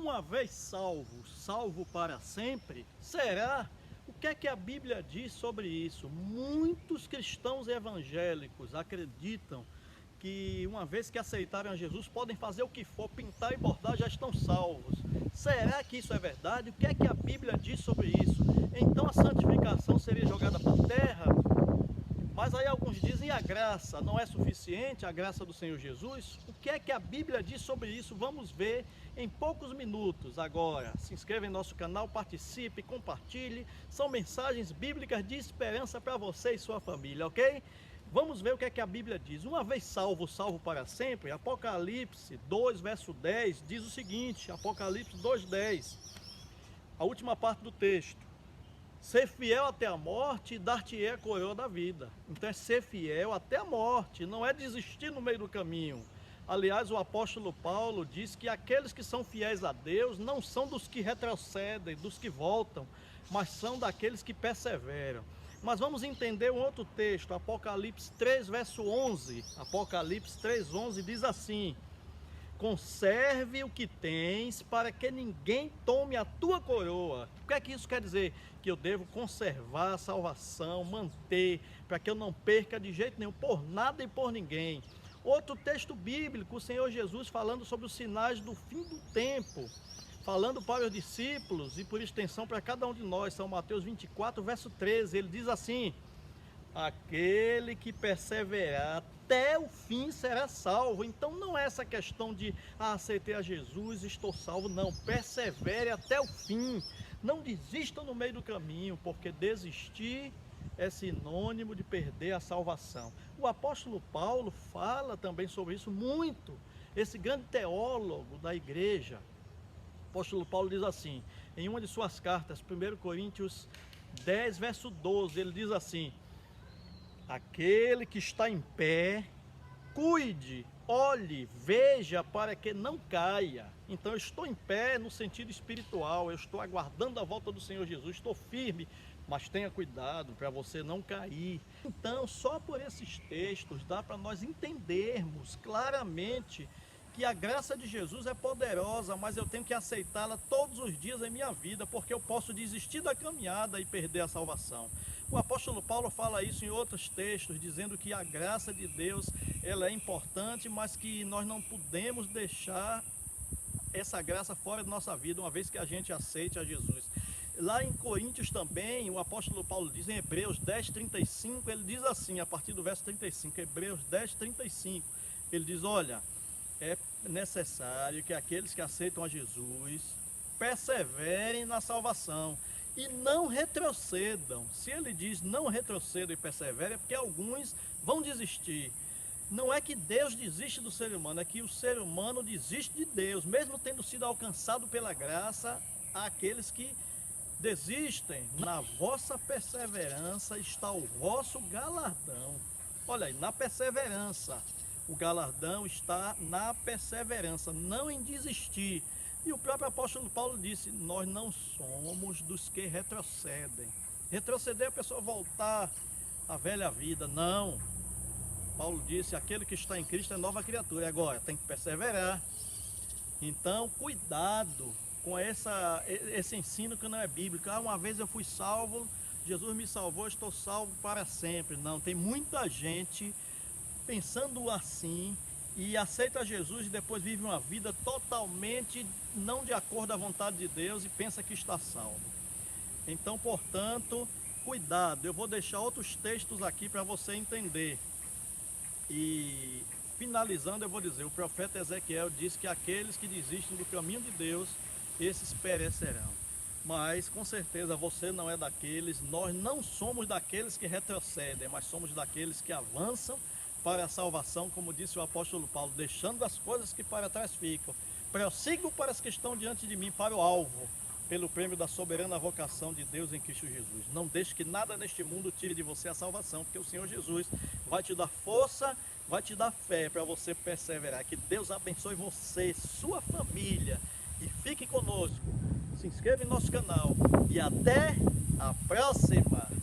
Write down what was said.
uma vez salvo, salvo para sempre? Será? O que é que a Bíblia diz sobre isso? Muitos cristãos evangélicos acreditam que uma vez que aceitaram a Jesus, podem fazer o que for, pintar e bordar, já estão salvos. Será que isso é verdade? O que é que a Bíblia diz sobre isso? Então a santificação seria jogada por terra? Mas aí alguns dizem a graça não é suficiente, a graça do Senhor Jesus. O que é que a Bíblia diz sobre isso? Vamos ver em poucos minutos agora. Se inscreva em nosso canal, participe, compartilhe. São mensagens bíblicas de esperança para você e sua família, ok? Vamos ver o que é que a Bíblia diz. Uma vez salvo, salvo para sempre. Apocalipse 2, verso 10 diz o seguinte, Apocalipse 2:10, a última parte do texto. Ser fiel até a morte e dar-te-ei a coroa da vida. Então é ser fiel até a morte, não é desistir no meio do caminho. Aliás, o apóstolo Paulo diz que aqueles que são fiéis a Deus não são dos que retrocedem, dos que voltam, mas são daqueles que perseveram. Mas vamos entender um outro texto, Apocalipse 3, verso 11. Apocalipse 3:11 diz assim: conserve o que tens, para que ninguém tome a tua coroa. O que é que isso quer dizer? Que eu devo conservar a salvação, manter, para que eu não perca de jeito nenhum, por nada e por ninguém. Outro texto bíblico, o Senhor Jesus falando sobre os sinais do fim do tempo, falando para os discípulos e por extensão para cada um de nós, São Mateus 24, verso 13, ele diz assim: aquele que perseverar até o fim será salvo. Então não é essa questão de aceitei a Jesus, estou salvo, não. Persevere até o fim, não desista no meio do caminho, porque desistir é sinônimo de perder a salvação. O apóstolo Paulo fala também sobre isso muito, esse grande teólogo da igreja. O apóstolo Paulo diz assim, em uma de suas cartas, 1 Coríntios 10, verso 12, ele diz assim: aquele que está em pé, cuide, olhe, veja para que não caia. Então eu estou em pé no sentido espiritual, eu estou aguardando a volta do Senhor Jesus, estou firme, mas tenha cuidado para você não cair. Então só por esses textos dá para nós entendermos claramente que a graça de Jesus é poderosa, mas eu tenho que aceitá-la todos os dias em minha vida, porque eu posso desistir da caminhada e perder a salvação. O apóstolo Paulo fala isso em outros textos, dizendo que a graça de Deus ela é importante, mas que nós não podemos deixar essa graça fora da nossa vida, uma vez que a gente aceite a Jesus. Lá em Coríntios também, o apóstolo Paulo diz em Hebreus 10:35, ele diz assim, a partir do verso 35, Hebreus 10:35, ele diz: olha, é necessário que aqueles que aceitam a Jesus perseverem na salvação e não retrocedam. Se ele diz não retrocedam e perseverem, é porque alguns vão desistir. Não é que Deus desiste do ser humano, é que o ser humano desiste de Deus, mesmo tendo sido alcançado pela graça. Há aqueles que desistem. Na vossa perseverança está o vosso galardão. Olha aí, na perseverança. O galardão está na perseverança, não em desistir. E o próprio apóstolo Paulo disse: nós não somos dos que retrocedem. Retroceder é a pessoa voltar à velha vida. Não. Paulo disse: aquele que está em Cristo é nova criatura. Agora, tem que perseverar. Então, cuidado com esse ensino que não é bíblico. Uma vez eu fui salvo, Jesus me salvou, estou salvo para sempre. Não, tem muita gente pensando assim e aceita Jesus e depois vive uma vida totalmente não de acordo à vontade de Deus e pensa que está salvo. Então, portanto, cuidado. Eu vou deixar outros textos aqui para você entender. E finalizando, eu vou dizer, o profeta Ezequiel diz que aqueles que desistem do caminho de Deus, esses perecerão. Mas com certeza você não é daqueles, nós não somos daqueles que retrocedem, mas somos daqueles que avançam para a salvação, como disse o apóstolo Paulo, deixando as coisas que para trás ficam. Prossigo para as que estão diante de mim, para o alvo, pelo prêmio da soberana vocação de Deus em Cristo Jesus. Não deixe que nada neste mundo tire de você a salvação, porque o Senhor Jesus vai te dar força, vai te dar fé para você perseverar. Que Deus abençoe você, sua família, e fique conosco. Se inscreva em nosso canal e até a próxima!